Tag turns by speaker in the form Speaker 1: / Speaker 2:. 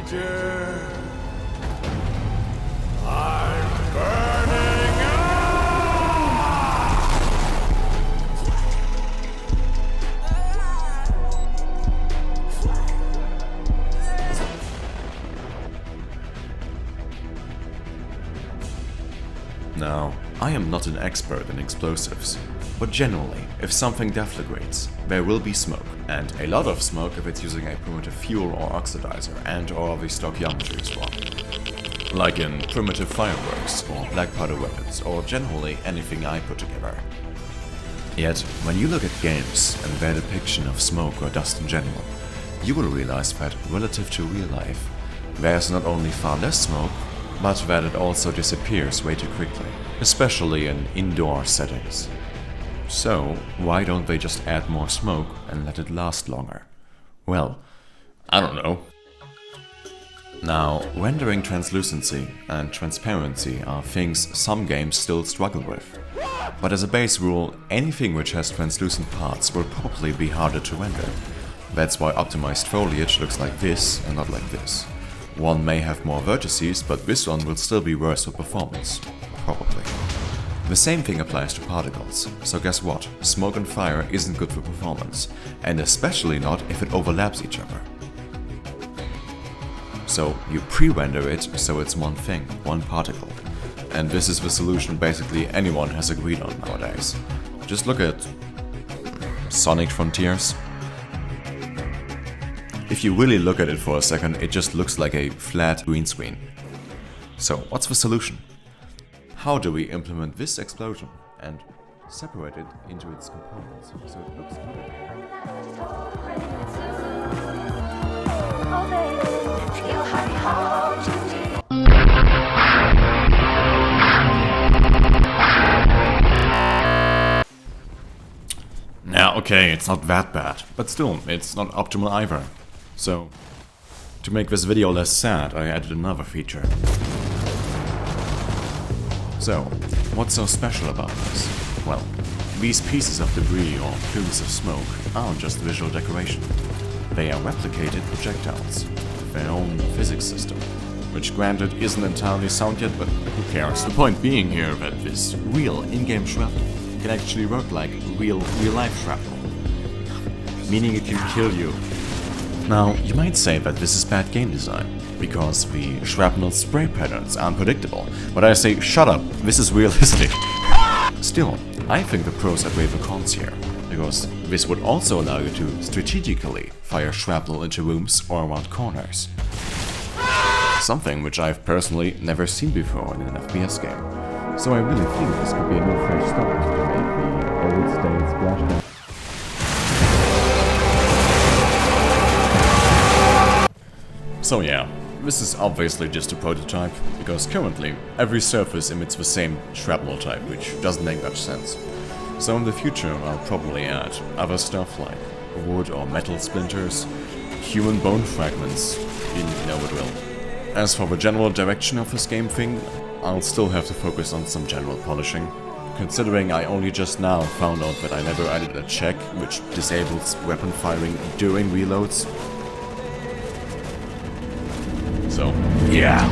Speaker 1: creature. I'm burning up!
Speaker 2: Now, I am not an expert in explosives, but generally, if something deflagrates, there will be smoke, and a lot of smoke if it's using a primitive fuel or oxidizer and or the stoichiometry is wrong. Like in primitive fireworks or black powder weapons or generally anything I put together. Yet, when you look at games and their depiction of smoke or dust in general, you will realize that relative to real life, there's not only far less smoke, but that it also disappears way too quickly, especially in indoor settings. So, why don't they just add more smoke and let it last longer? Well, I don't know. Now, rendering translucency and transparency are things some games still struggle with. But as a base rule, anything which has translucent parts will probably be harder to render. That's why optimized foliage looks like this and not like this. One may have more vertices, but this one will still be worse for performance. Probably. The same thing applies to particles, so guess what? Smoke and fire isn't good for performance, and especially not if it overlaps each other. So you pre-render it so it's one thing, one particle. And this is the solution basically anyone has agreed on nowadays. Just look at Sonic Frontiers. If you really look at it for a second, it just looks like a flat green screen. So what's the solution? How do we implement this explosion and separate it into its components so it looks good? Now, okay, it's not that bad, but still, it's not optimal either. So, to make this video less sad, I added another feature. So, what's so special about this? Well, these pieces of debris or plumes of smoke aren't just visual decoration. They are replicated projectiles with their own physics system, which granted isn't entirely sound yet, but who cares? The point being here that this real in-game shrapnel can actually work like real-life shrapnel, meaning it can kill you. Now, you might say that this is bad game design, because the shrapnel spray patterns aren't predictable, but I say, shut up, this is realistic. Still, I think the pros outweigh the cons here, because this would also allow you to strategically fire shrapnel into rooms or around corners. Something which I've personally never seen before in an FPS game, so I really think this could be a new fresh start to make the old style splashdown. So yeah, this is obviously just a prototype, because currently every surface emits the same shrapnel type, which doesn't make much sense. So in the future I'll probably add other stuff like wood or metal splinters, human bone fragments, you know it will. As for the general direction of this game thing, I'll still have to focus on some general polishing, considering I only just now found out that I never added a check which disables weapon firing during reloads. So, yeah.